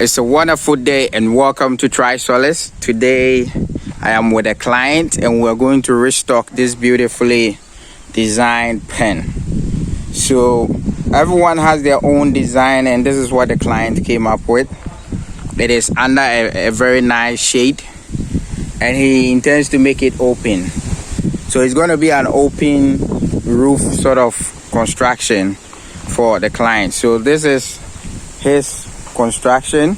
It's a wonderful day and welcome to Trisolace. Today I am with a client and we're going to restock this beautifully designed pen. So everyone has their own design and this is what the client came up with. It is under a very nice shade and he intends to make it open. So it's going to be an open roof sort of construction for the client. So this is his construction.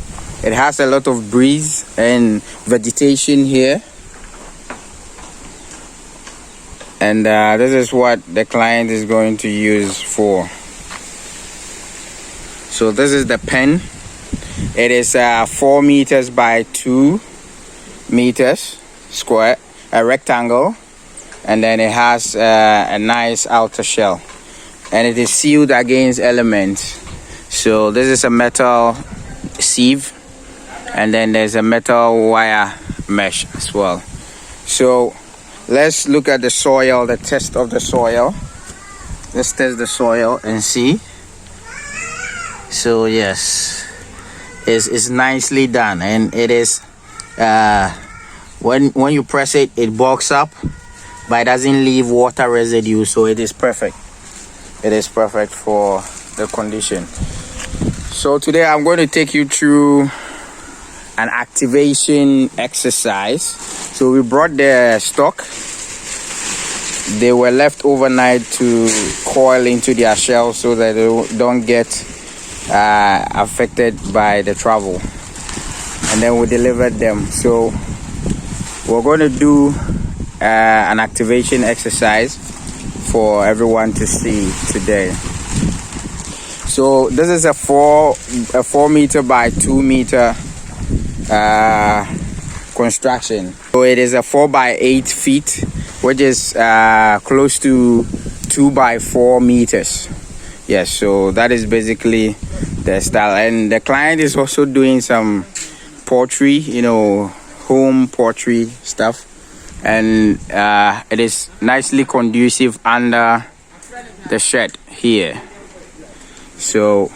It has a lot of breeze and vegetation here, and this is what the client is going to use for. So this is the pen. It is 4 meters by 2 meters square, a rectangle, and then it has a nice outer shell and it is sealed against elements. So this is a metal sieve and then there's a metal wire mesh as well. So let's look at the soil, the test of the soil. Let's test the soil and see. So yes, it's nicely done and it is when you press it, it bulks up but it doesn't leave water residue, so it is perfect. It is perfect for the condition. So today I'm going to take you through an activation exercise. So we brought the stock. They were left overnight to coil into their shell so that they don't get affected by the travel. And then we delivered them. So we're going to do an activation exercise for everyone to see today. So this is a 4 meter by 2 meter construction. So it is a 4 by 8 feet, which is close to 2 by 4 meters. Yes, so that is basically the style. And the client is also doing some pottery, home pottery stuff. And it is nicely conducive under the shed here. So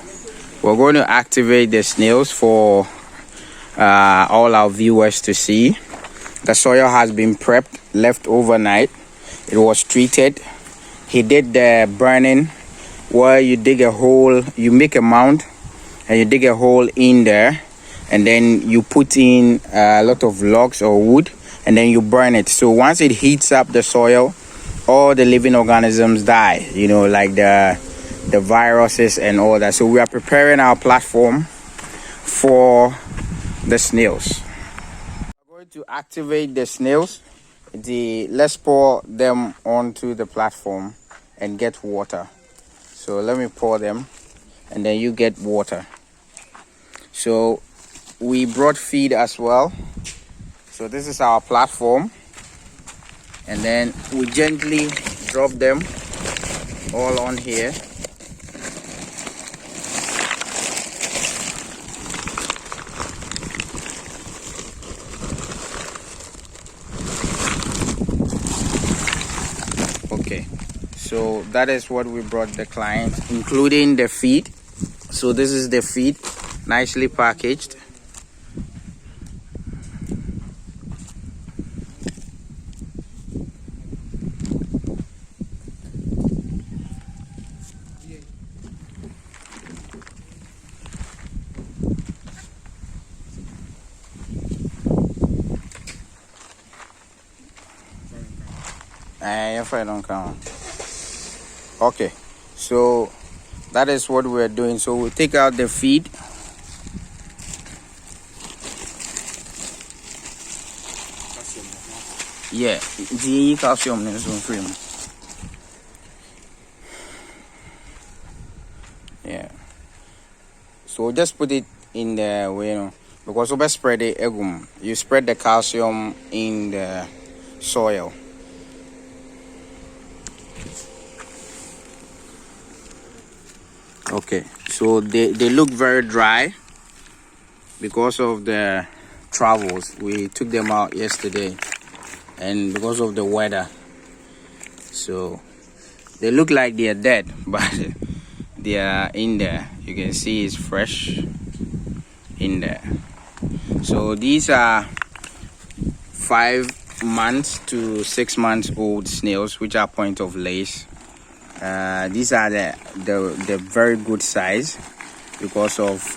we're going to activate the snails for all our viewers to see. The soil has been prepped, left overnight. It was treated. He did the burning where you dig a hole, you make a mound and you dig a hole in there and then you put in a lot of logs or wood and then you burn it. So once it heats up the soil, all the living organisms die, like the viruses and all that. So we are preparing our platform for the snails. We're going to activate the snails. Let's pour them onto the platform and get water. So let me pour them and then you get water. So we brought feed as well. So this is our platform and then we gently drop them all on here. Okay, so that is what we brought the client, including the feed. So this is the feed, nicely packaged. If I don't count. Okay, so that is what we're doing. So we'll take out the feed. Yeah, the calcium is on free. Yeah. So just put it in the way, because we spread the egg. You spread the calcium in the soil. Okay, so they look very dry because of the travels. We took them out yesterday and because of the weather, so they look like they are dead, but they are in there. You can see it's fresh. in there. So these are 5 months to 6 months old snails, which are point of lace. These are the very good size because of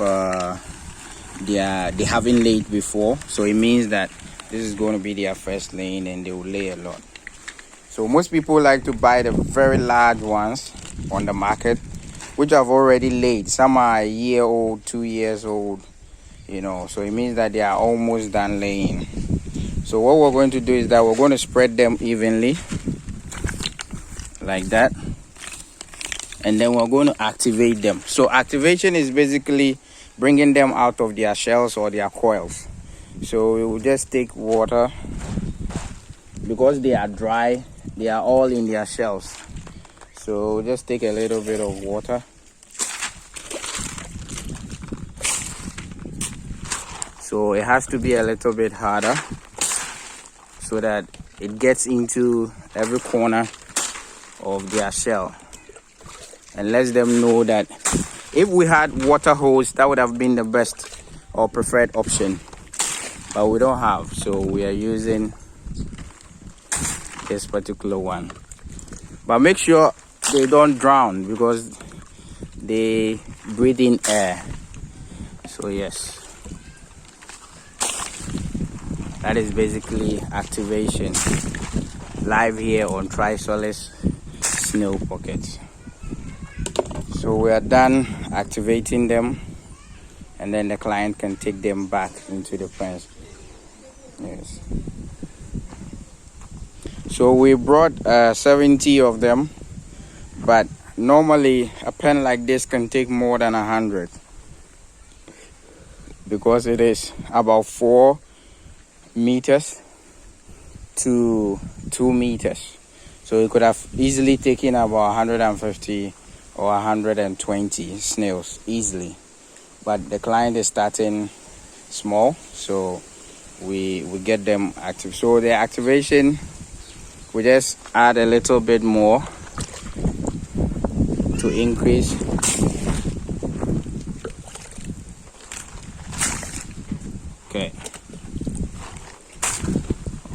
they haven't laid before, so it means that this is going to be their first laying and they will lay a lot. So most people like to buy the very large ones on the market, which have already laid. Some are a year old, 2 years old, you know, so it means that they are almost done laying. So what we're going to do is that we're going to spread them evenly like that, and then we're going to activate them. So activation is basically bringing them out of their shells or their coils. So we will just take water, because they are dry, they are all in their shells. So we'll just take a little bit of water. So it has to be a little bit harder so that it gets into every corner of their shell and lets them know that if we had water hose, that would have been the best or preferred option, but we don't have, so we are using this particular one. But make sure they don't drown because they breathe in air. So yes, that is basically activation live here on Trisolace Snail Pockets. So we are done activating them, and then the client can take them back into the pens. Yes. So we brought 70 of them, but normally a pen like this can take more than 100 because it is about 4 meters to 2 meters. So it could have easily taken about 150 or 120 snails easily. But the client is starting small, so we get them active. So the activation, we just add a little bit more to increase.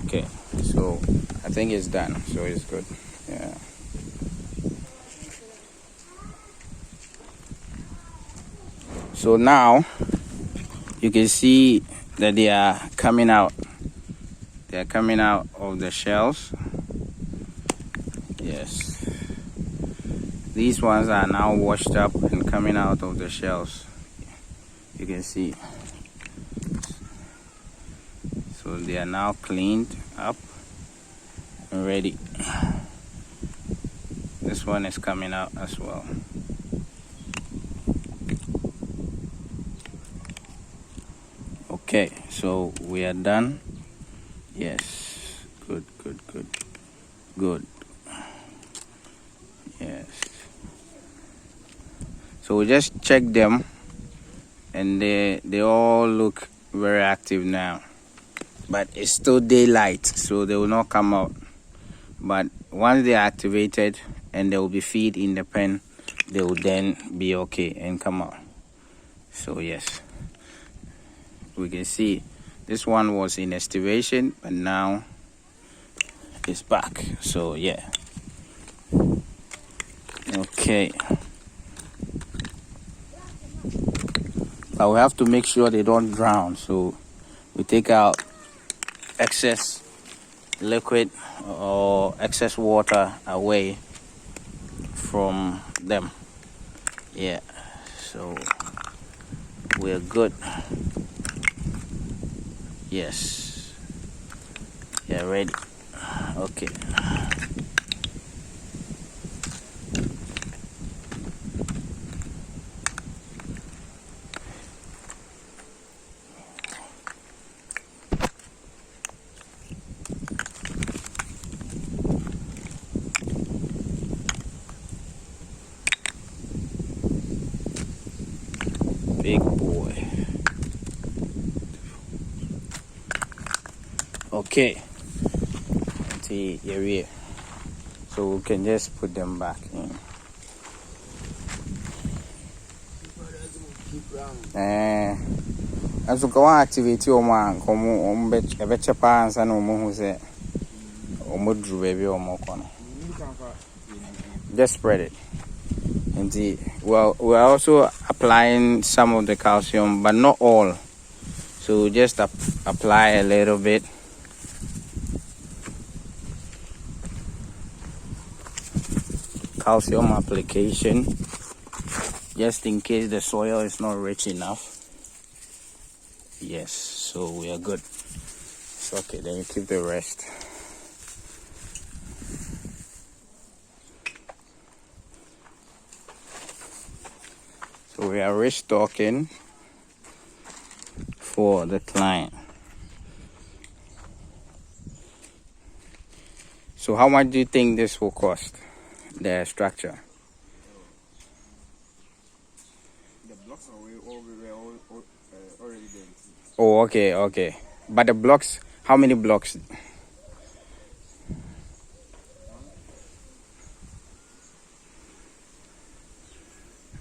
Okay, so I think it's done, so it's good. Yeah. So now you can see that they are coming out. They are coming out of the shells. Yes. These ones are now washed up and coming out of the shells. You can see. So they are now cleaned up and ready. This one is coming out as well. Okay, so we are done. Yes, good. Yes. So we just check them, and they all look very active now. But it's still daylight, so they will not come out. But once they are activated and they will be feed in the pen, they will then be okay and come out. So yes, we can see this one was in estivation, but now it's back. So yeah. Okay. But we have to make sure they don't drown, so we take out excess liquid or excess water away from them. Yeah, so we're good. Yes, yeah, ready. Okay. Big boy. Okay. See, here. So we can just put them back in. And so go on activate your man, come on, bet a better pants and who say, or mudru baby or more corner. Just spread it. Indeed. Well, we're also applying some of the calcium, but not all. So just apply a little bit. Calcium application, just in case the soil is not rich enough. Yes, so we are good. It's okay, then you keep the rest. So we are restocking for the client. So how much do you think this will cost? The structure. The blocks are already there. Oh, okay. But the blocks, how many blocks?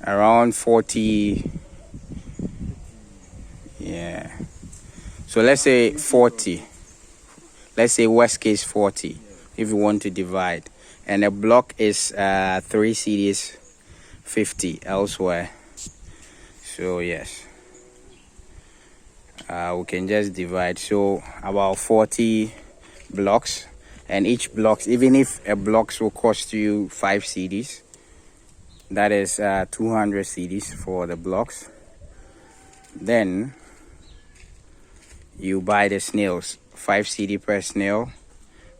Around 40. Yeah. So let's say 40. Let's say worst case 40 if you want to divide. And a block is 3 cedis 50 elsewhere. So yes, we can just divide. So about 40 blocks, and each blocks, even if a blocks will cost you 5 cedis, that is 200 cedis for the blocks. Then you buy the snails, 5 cedi per snail,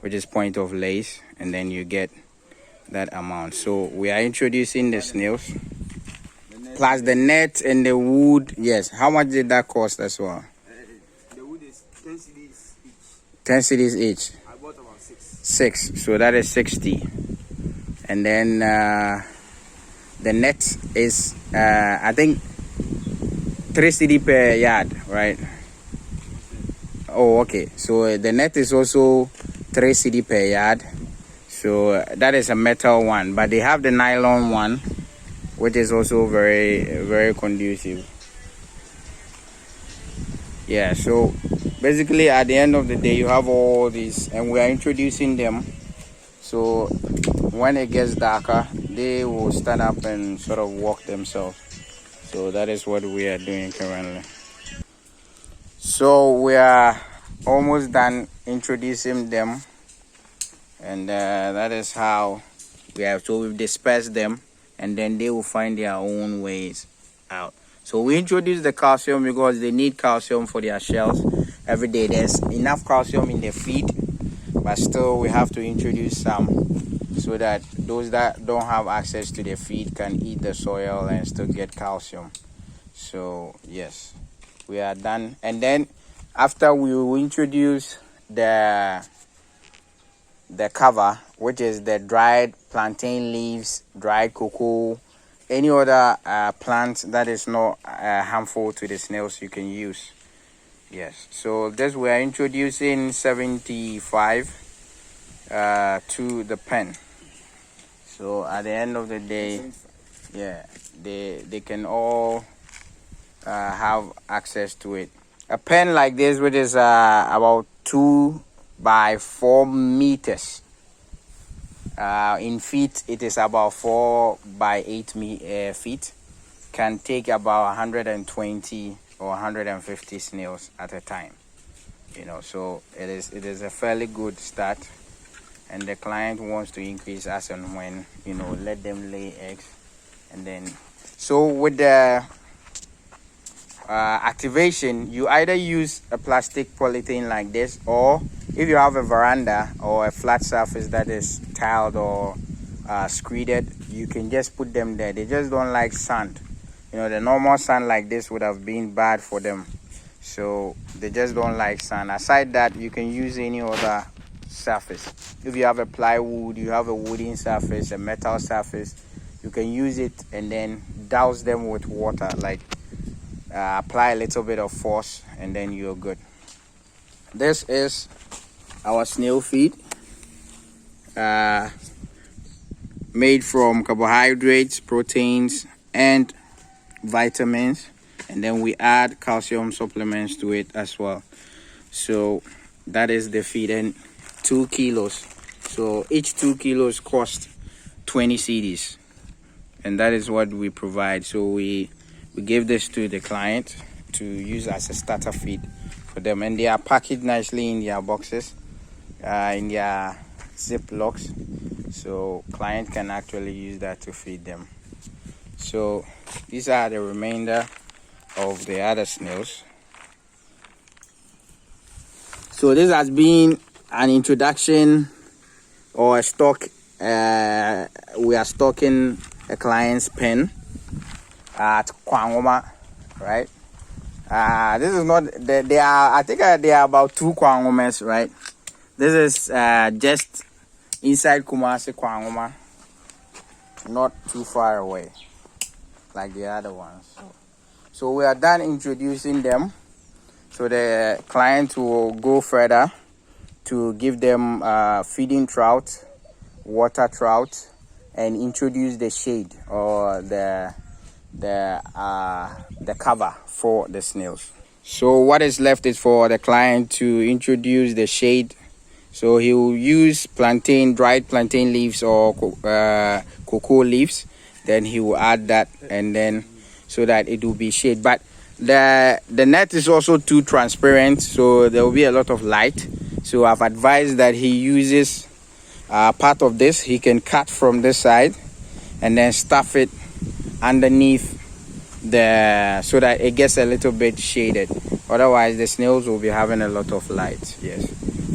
which is point of lace, and then you get that amount. So we are introducing the snails plus the net and the wood. Yes, how much did that cost as well? The wood is 10 cedis each. 10 cedis each. I bought about 6. 6, so that is 60. And then the net is I think 3 cedi per yard, right? Oh, okay. So the net is also 3 cedi per yard. So that is a metal one, but they have the nylon one, which is also very, very conducive. Yeah, so basically at the end of the day, you have all these, and we are introducing them. So when it gets darker, they will stand up and sort of walk themselves. So that is what we are doing currently. So we are almost done introducing them, and that is how we have. So we've dispersed them, and then they will find their own ways out. So we introduce the calcium because they need calcium for their shells every day. There's enough calcium in the feed, but still we have to introduce some so that those that don't have access to the feed can eat the soil and still get calcium. So yes, we are done. And then after we will introduce the cover, which is the dried plantain leaves, dried cocoa, any other plant that is not harmful to the snails, you can use. Yes, so this we are introducing 75 to the pen. So at the end of the day, yeah, they can all have access to it. A pen like this, which is about 2 by 4 meters. In feet, it is about 4 by 8 feet. Can take about 120 or 150 snails at a time. So it is a fairly good start, and the client wants to increase as and when, let them lay eggs. And then, so with the activation, you either use a plastic polythene like this, or if you have a veranda or a flat surface that is tiled or screeded, you can just put them there. They just don't like sand. The normal sand like this would have been bad for them, so they just don't like sand. Aside that, you can use any other surface. If you have a plywood, you have a wooden surface, a metal surface, you can use it and then douse them with water, like apply a little bit of force, and then you're good. This is our snail feed, made from carbohydrates, proteins, and vitamins, and and then we add calcium supplements to it as well. So that is the feed, and 2 kilos. So each 2 kilos cost 20 cedis, and that is what we provide. So we give this to the client to use as a starter feed for them, and they are packaged nicely in their boxes, in their zip locks, so client can actually use that to feed them. So these are the remainder of the other snails. So this has been an introduction or a stock. We are stocking a client's pen at Kwangoma, right? This is not, they are, I think they are about 2 Kwangomas, right? This is just inside Kumasi Kwangoma, not too far away like the other ones. So we are done introducing them. So the client will go further to give them feeding trout, water trout, and introduce the shade or the cover for the snails. So what is left is for the client to introduce the shade. So he will use dried plantain leaves or cocoa leaves. Then he will add that, and then so that it will be shade. But the net is also too transparent, so there will be a lot of light. So I've advised that he uses part of this. He can cut from this side and then stuff it underneath so that it gets a little bit shaded. Otherwise the snails will be having a lot of light. Yes.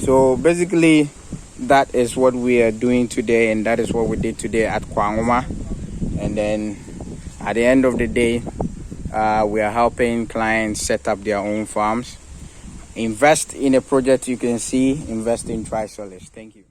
So basically that is what we are doing today, and that is what we did today at Kwangoma. And then at the end of the day, we are helping clients set up their own farms. Invest in a project you can see. Invest in Trisolace. Thank you.